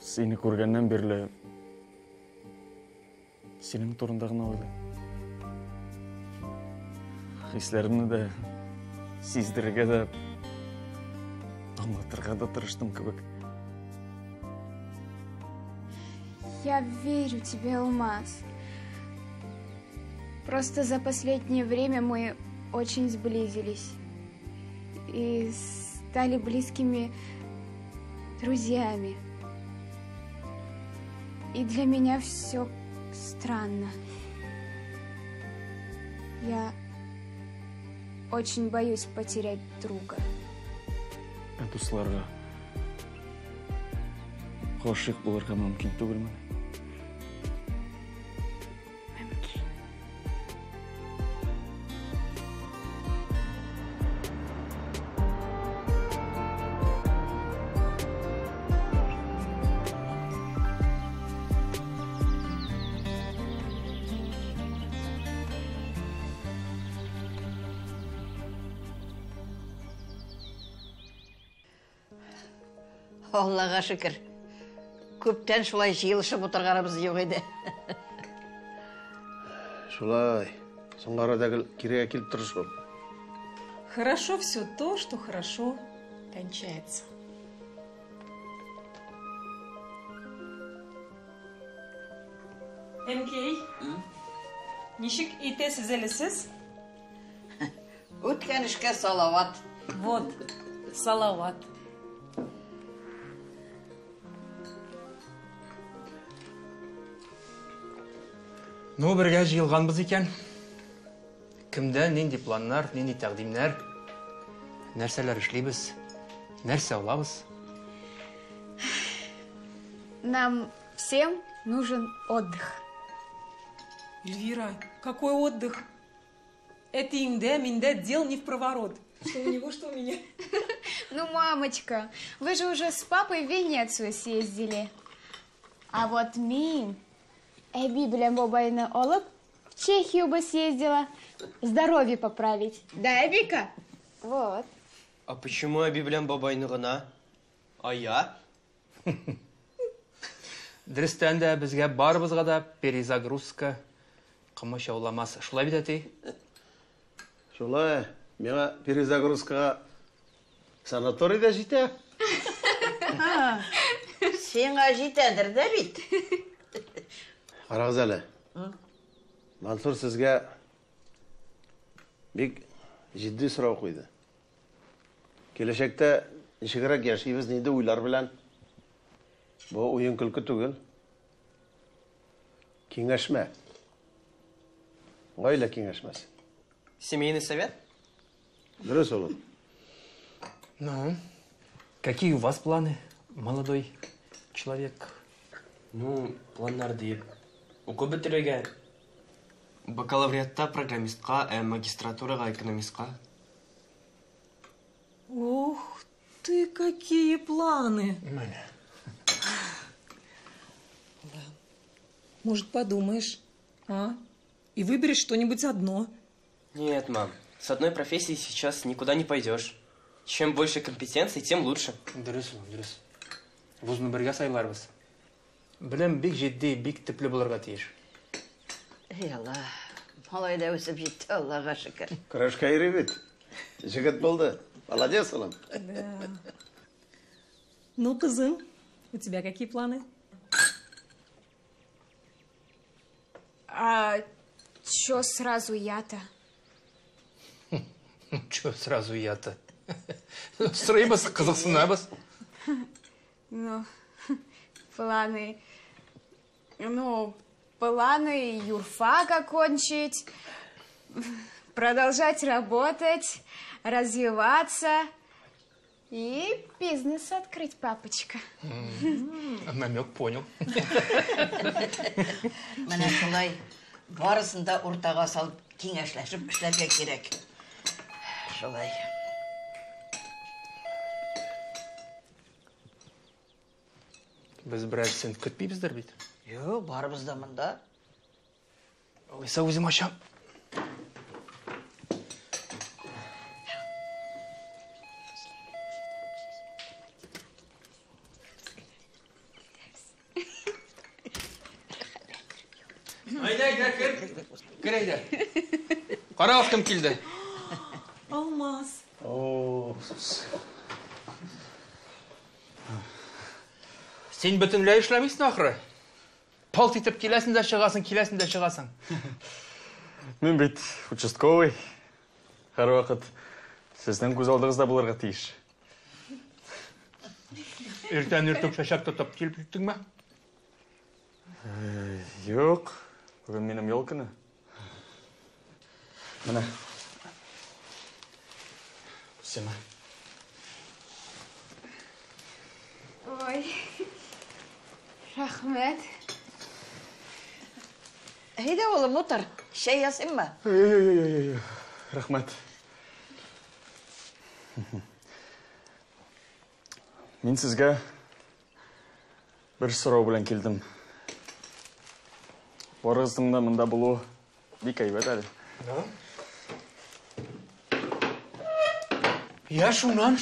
Seni көргеннен берлі сенің турындағына ойлаймын. Хислерімні де, сездірге де, аңлатырға да тырыштым кебек. Я верю тебе, Алмаз. Просто за последнее время мы очень сблизились и стали близкими друзьями. И для меня все странно. Я очень боюсь потерять друга. Дусларға ғашық боларға мүмкін түгілмін. Аллаға шүкір. Көптен шулай жиылышып отырғанымыз жоқ еді. Шулай, соңғарадагы киреге келіп тұрыш ол. Хорошо все то, что хорошо кончается. Әнкей, нишік итесіз әлісіз? Өткен ішке салауат. Вот, салауат. Ну, бірге жиылғанбыз екен. Кімді, ненде планнар, ненде тәқдимлер, нәрселер ішлейбіз, нәрсе алабыз. Нам всем нужен отдых. Эльвира, какой отдых? Это инде, минде, дел не в проворот. Что у него, что у меня. Ну, мамочка, вы же уже с папой в Венецию съездили. А вот Мин, Эби белән бабайны алып, в Чехию бы съездила, здоровье поправить. Да, Эбика? Вот. А почему Эби белән бабайны гына? А я? Дұрыстан да бізге барбызға да перезагрузка қымыш ауламас. Шулай бит әтей? Шулай, меңа перезагрузкаға санаторийда жите? Сен жетәдір дә бит. Қарағыз әлі, Мансұр сізге бек жидді сұрау қойды. Келешекте нешігірек яшайбыз нейді ойлар білән. Бұл ойын күлкі түгіл. Кеңешме. Ғайла кеңешмесі. Семейный совет? Дұрыс олын. Ну, какие у вас планы, молодой человек? Ну, планнар дейіп. Оқу бітіреге бакалавриатта программистқа, магистратураға экономистқа. Ух ты, какие планы! Мәне. Может, подумаешь, а? И выберешь что-нибудь одно. Нет, мам, с одной профессией сейчас никуда не пойдешь. Чем больше компетенций, тем лучше. Дұрыс, дұрыс. Вузны бірге сайларбыз. Білім бек жетді, бек тіплі болырға тиеш. Ей Алла, малай да өсіп жетті, Аллаға шүкір. Крашка еребет. Жігіт болды. Молодец, олым. Да. Ну, кызым, у тебя какие планы? А чё сразу я-то? Чё сразу я-то? Сұрайбыз, қызықсынабыз. Ну, планы... Ну, планы юрфак окончить, продолжать работать, развиваться и бизнес открыть, папочка. Намек понял. Міне солай барысында ортаға салып кеңешләшіп ішләпе керек. Солай. Біз біраз сен күтпейбіздер бейді. Йо, барымыз да мұнда. Ойса өзім ашам. Кір әйдә. Қарағыз кім келді? Алмаз. О, Сен бүтінләй эшләмейсің ақыры. Палт етіп келесің де шығасың. Мен бит участковый. Һәр вакыт сезнең күз алдыгызда булырга тиеш. Иртән иртүк шәшәк тотып килеп җиттең ме? Юк, бүген минем ял көне. Менә. Сема. Ой, рахмет. Әйдә, олым, отыр. Шәй ясыйм ба? Рахмет. Мин сезгә бер сорау белән килдем. Барыгыздың да монда булуы бик әйбәт әле. Я шуннан.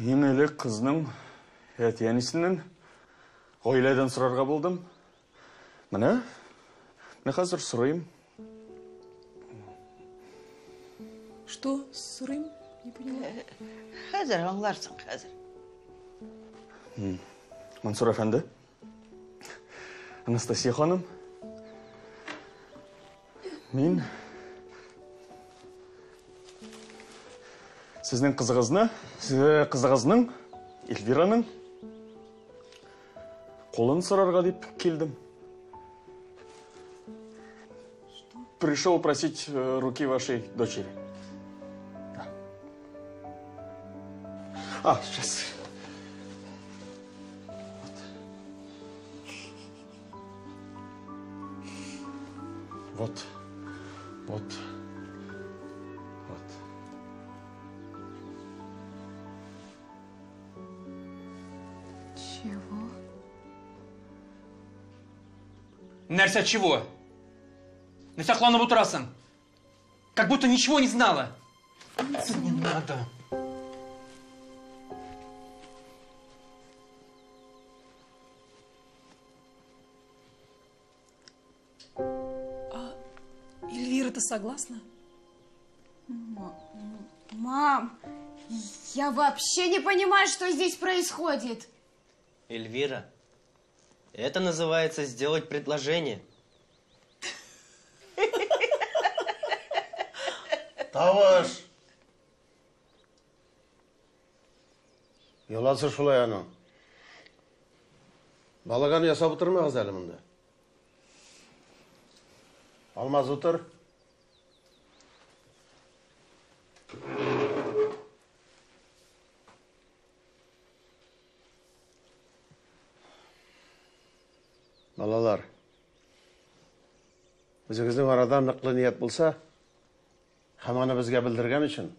Иң элек кызның әтиәнисеннән гаиләдән сорарга булдым. Менә хәзер сорыйм. Что, Сырым? Не поняла. Хәзер аңларсың, хәзер. Мансур әфәнде. Анастасия ханым. Мин сезнең кызыгызның Эльвираның қолын сорарга дип килдем. Пришел просить руки вашей дочери. Сейчас. Вот. Чего? Нәрсә чего? Не сакланып отырасың. Как будто ничего не знала. Не надо. Эльвира, ты согласна? Мам, я вообще не понимаю, что здесь происходит. Эльвира, это называется сделать предложение. Тавыш. Yolası şulay anı. Балаганı ясап отырмағыз әлі мұнда. Алмаз отыр. Балалар, өзіңіздің арада нықлы ниет болса, хаманы бізге білдірген үшін,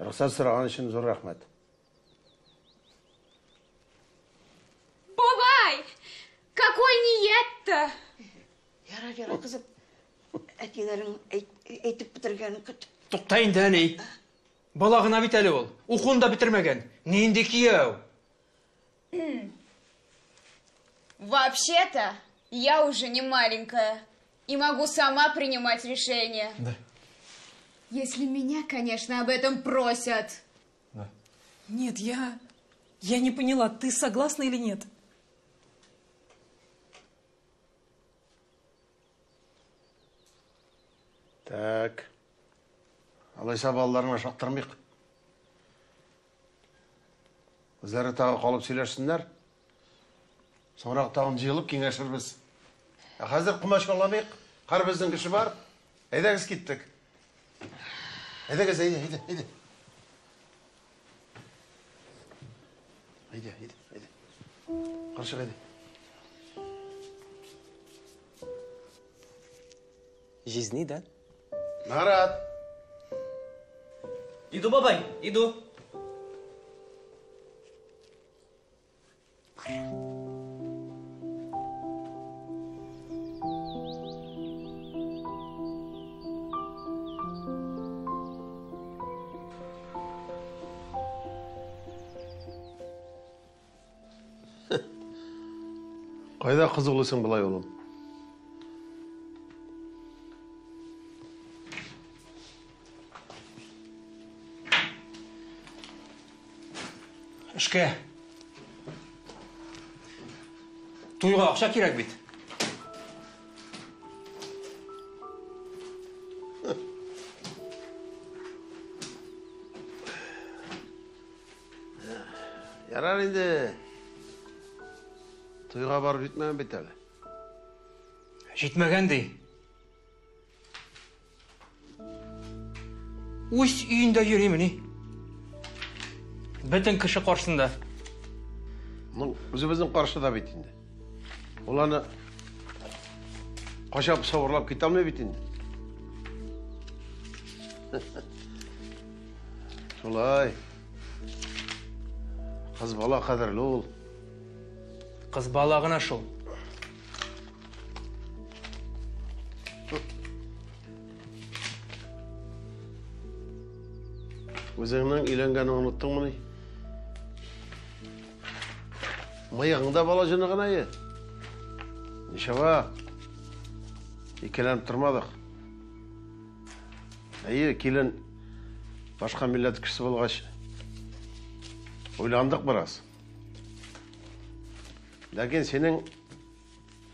рұқсат сұраған үшін зор рахмет. Бабай, какой ниет-то? Яра, қызым. Әтелерің әйтіп бітіргенін күт. Тоқта инде, әней. Балағына бит әле ул. Укуын да бітірмәгән. Нинди кияү? Вообще-то, я уже не маленькая и могу сама принимать решения. Да. Если меня, конечно, об этом просят. Да. Нет, я не поняла, ты согласна или нет? Так. Алайса балаларына шақтырмайық. Өздері тағы қалып сөйлешсіңдер. Соңырақ тағын жиылып кеңешірбіз. Қазір құмаш қаламайық. Қар біздің кіші бар. Әйдәгіз кеттік. Әйдәгіз, әйді. Әйді. Қаршық әйді. Жизни, да? Марат. Иду, бабай, иду. Қайда қызығылысың бұлай олым? Ішке. Тойға ақша керек бет. Ярар енді. Тойға барып жетмеген бет әлі. Жетмегендей. Өз үйінде жүремін. Бітін кіші қарсында. Өзіміздің қаршыда бет енді. Оланы қашап сауырлап кете алмай бет енді. Солай. Қыз бала қадірлі ол. Қыз балағына шыл. Өзіңнің үйленгенін ұмыттың мұны? Маяғыңда бала жынығын айы. Нешава? Екеленіп тұрмадық. Әйе, келін башқа милләт кішісі болғаш. Ойландық біраз. Ләкин сенің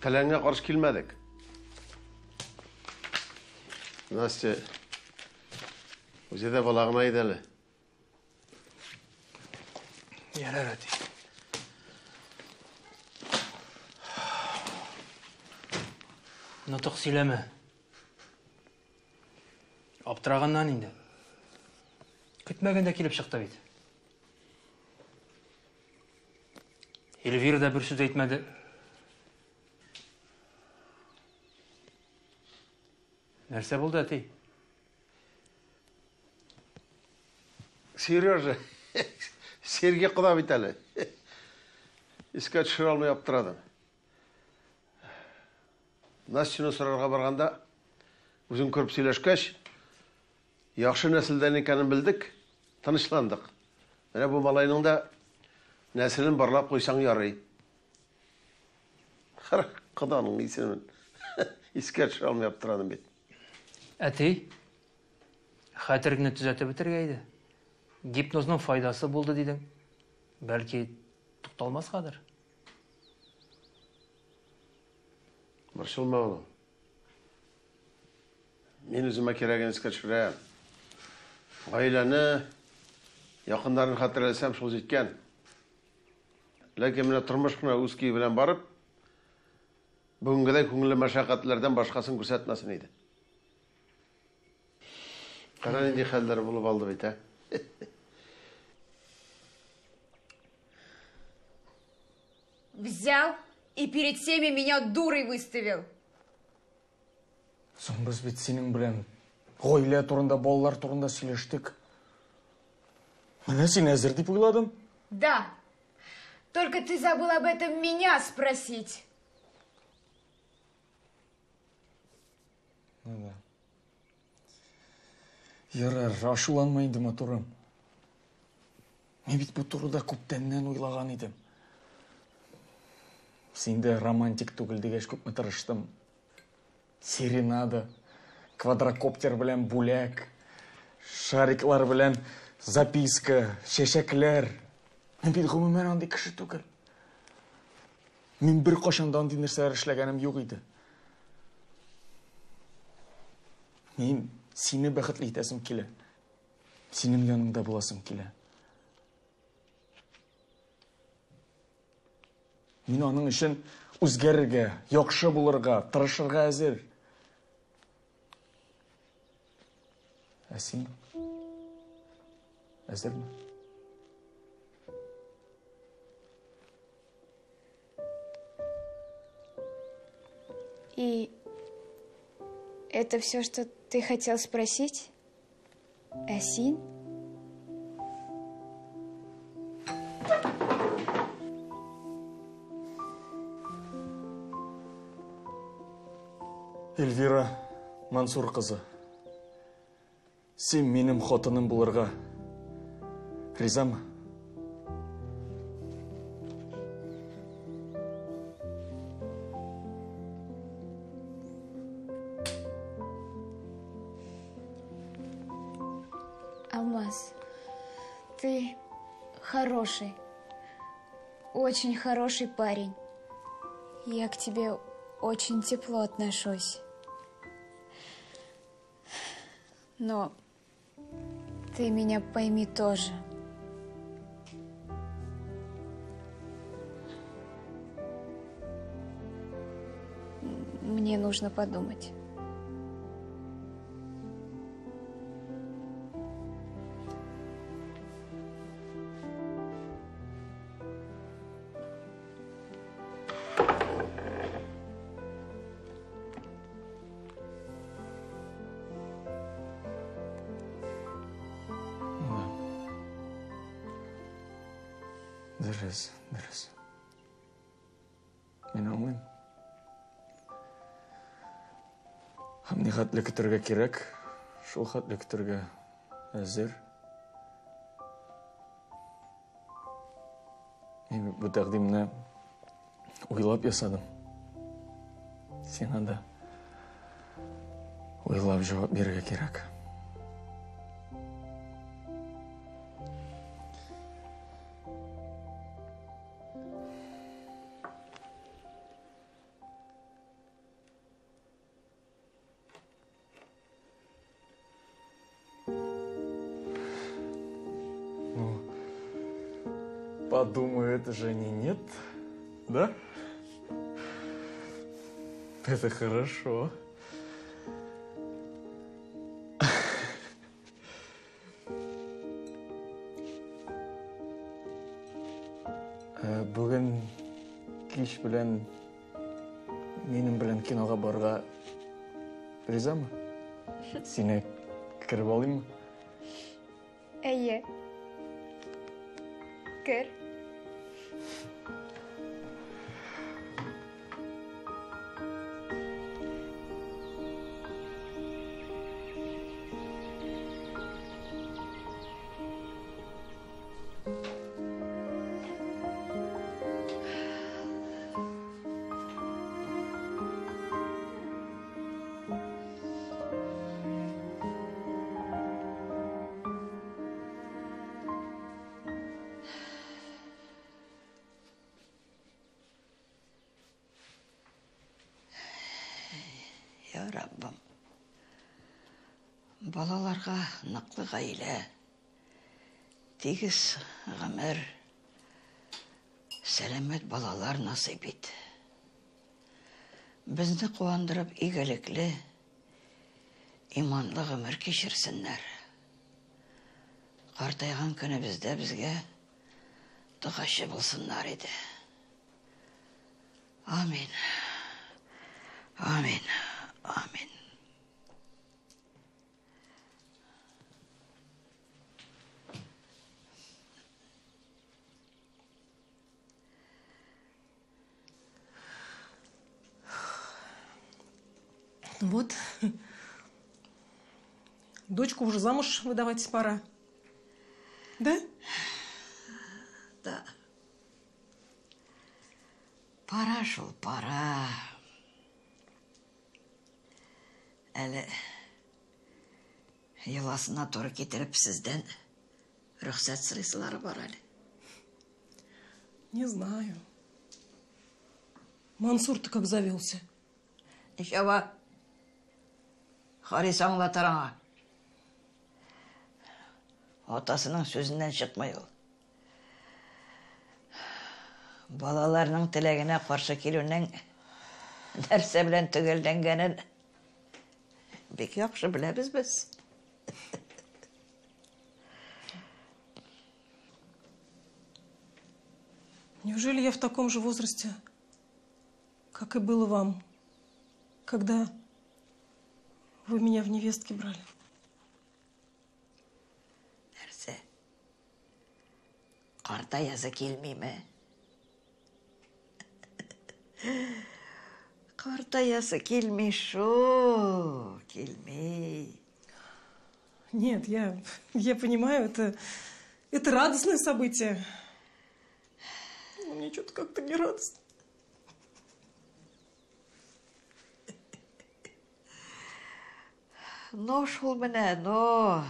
тіләңе қарсы келмедік. Настя, өзі де балағын айдалы. Ярар әти. Нұтық сөйлеме. Аптырағаннан енді. Күтмегенде келіп шықты бейді. Эльвира да бір сөз айтмады. Нәрсе болды әти? Сережа, Серге құда бит әлі. Іске түшіре алмай аптырадым. Настяны сұрарға барғанда, өзің көріп сөйлешкеш, яқшы нәсілден екенін білдік, тынышландық. Міне бұл малайның да нәсілін барлап қойсаң ярай. Қара, құданың исімін. Іске түшіре алмай аптырадым бет. Әти, хәтіргіні түзәтіп бітіргейді. Гипнозның файдасы болды дейдің. Бәлки тұқталмас қадыр. Маршылма оны. Мен өзіме кереген іске түшірем. Ғайланы, яқындарын қатырелесем шол жеткен. Ләкин мені тұрмышқына өз күйі білен барып, бүгінгідей көңілі мәшақатлерден башқасын көрсетмесін еді. Қара нендей хәлдері болып алды бейт, ә? Взял и перед всеми меня дурой выставил. Соң біз бет сенің білем, ғойле турында, болалар турында сөйлештік. Міне сен әзір деп ойладым. Да, только ты забыл об этом меня спросить. Ну да. Ярар, ашуланмайды ма турым? Мен бит бұл турыда көптеннен ойлаған едім. Сенде романтик түгіл дегеш көп тырыштым. Серенада, квадрокоптер білен бүләк, шариклар білен записка, шешеклер. Мен бит ғұмымен андай кіші түгіл. Мен бір қошанда андай нәрселер ішлегенім жоқ еді. Мен сені бақытлы етесім келе. Сенің яныңда боласым келе. Мен оның үшін өзгерге, яқшы болырға, тырышырға әзір. Сен әзір ме? И это все, что ты хотел спросить? Асин? Эльвира Мансур қызы. Сен менің хотыным бұларға риза ма? хороший. Очень хороший парень. Я к тебе очень тепло отношусь. Но ты меня пойми тоже. Мне нужно подумать. Дұрыс. Мен алмаймын. Хамне хатлы күтірге керек, шул хатлы күтірге әзір. Мен бұл тәқдимні ойлап ясадым. Сен анда ойлап жауап беруге керек. Подумаю, это же не нет, да? Это хорошо. Бүгін кеш білән, менің білән киноға барға ризамы? Сені кіріп алайым мы? Әйе. Кір. Я Раббым, балаларға нақлы ғаилә, тегіс ғымыр, сәлемет балалар насип ет. Бізді қуандырып игіліклі, иманлы ғымыр кешірсінлер. Қартайған күні бізге дұғашы болсынлар еді. Амин. Амин. Амин. Вот. Дочку уже замуж выдавать пора. Да? Да. Пора шул, пора. Әлі еласына торы кетіріп сізден рұқсат сұрайсылары бар әлі. Не знаю. Мансур-то как завелся. Нишаба, Харис аңлатар аңа. Атасының сөзінен шықмай ол. Балаларының тілегіне қарсы келуінің нәрсе білен түгелденгенін бек яқшы білеміз біз. Неужели я в таком же возрасте, как и было вам, когда вы меня в невестки брали? Нәрсе? Қартаясы келмей ме? Қартаясы келмей шо, келмей. Нет, я понимаю, это радостное событие. Но мне что-то как-то не радостно. Но шул менә, но.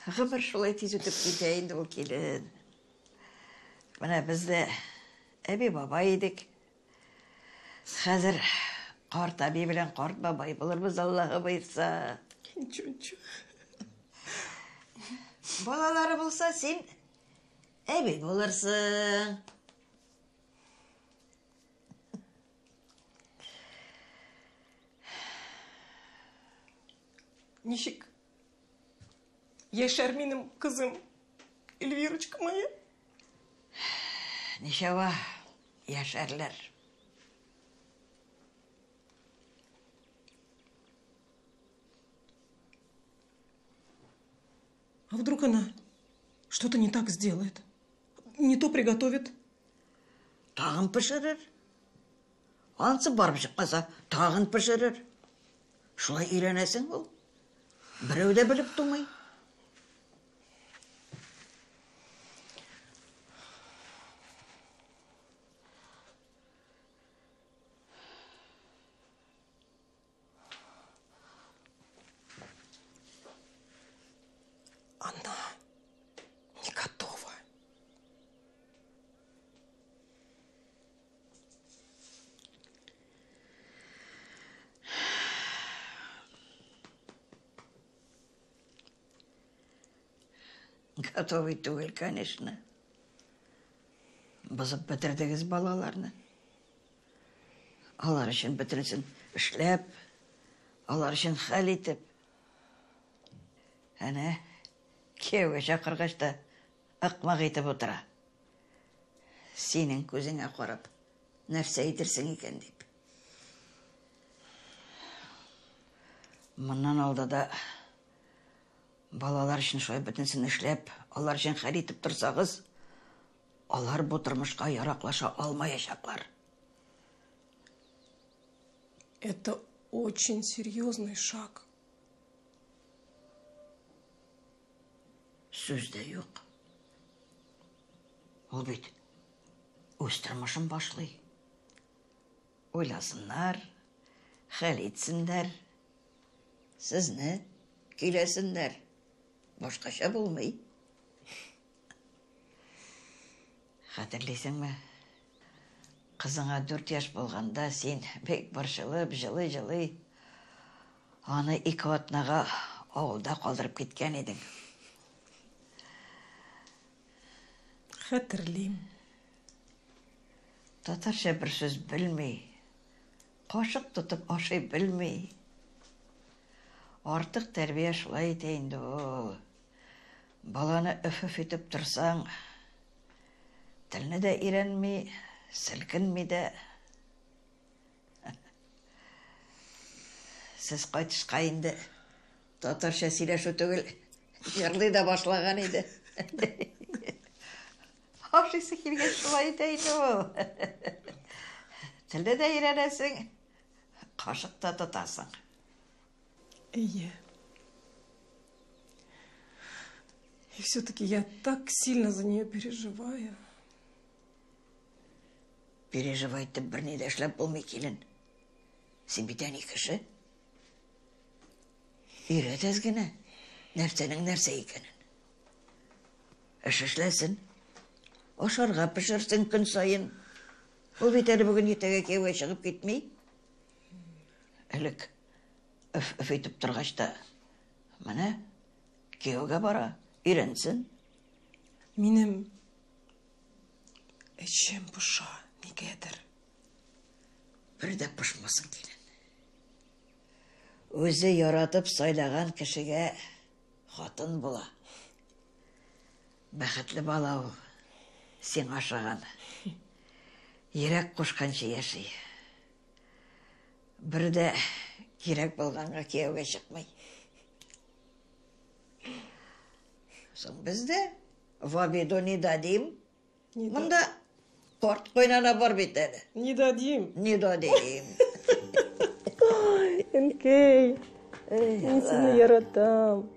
Ғымыр шулай тиз өтіп кетейін ол келін. Менә без дә әби бабай идек. Хәзер карт әби белән карт бабай булырбыз, Аллаһы боерса. Ничего. Балалары булса, син әби булырсың. Ничек? Яшәр минем кызым, Эльвирочка моя. Нишәва яшәрләр. А вдруг она что-то не так сделает? Не то приготовит? Тагын пешерер. Ансы барып чыкмаса, тагын пешерер. Шулай өйрәнәсең ул. Берәү дә белеп тумый. Она не готова. Готовый түгел, конечно. Бозып бетердегез балаларны. Алар өчен бөтенсен эшләп, алар өчен хәл итеп. Әнә, кияүгә чакыргач та ыкмак итеп утыра. Синең күзеңә карап, нәрсә әйтерсең икән дип. Моннан алда да балалар өчен шулай бөтенсен эшләп, алар өчен хәл итеп торсагыз, алар бу тормышка яраклаша алмаячаклар. Это очень серьезный шаг. Сүз дә юк. Ул бит үз тормышын башлый. Уйласыннар, хәл итсеннәр, сезне көйләсеннәр. Башкача булмый. Хәтерлисеңме? Кызыңа 4 яшь булганда син бик борчылып, җылый-җылый, аны 2 атнага авылда калдырып киткән идең. Хәтерлим. Татарча бер сүз белми, кашык тотып ашый белми. Артык тәрбия шулай итә инде ул. Баланы өф итеп торсаң, телне дә өйрәнми, селкенми дә. Сез кайтышка инде татарча сөйләшү түгел, җырлый да башлаган иде. Ашыйсы килгән шулай итә инде ул. Телне дә өйрәнәсең, кашык та тотасың. И все-таки я так сильно за нее переживаю. Переживай итеп берни дә эшләп булмый, килен. Син бит әни кеше. Өйрәтәс генә, нәрсәнең нәрсә икәнен. Эш эшләсен. Ашарга пешерсен көн сайын. Ул бит әле бүген иртәгә кияүгә чыгып китми. Элек өф итеп торгач та, менә кияүгә бара, өйрәнсен. Минем эчем поша, нигәдер. Бер дә пошмасын, килен. Үзе яратып сайлаган кешегә хатын була. Бәхетле бала ул. Син ашаган. Йөрәк кушканчы яши. Бер дә кирәк булганга кияүгә чыкмый. Соң бездә вабидо не дадим. Монда карт кайнана бар бит әле. Не дадим. Не дадим. Энкей, мен сені яратам.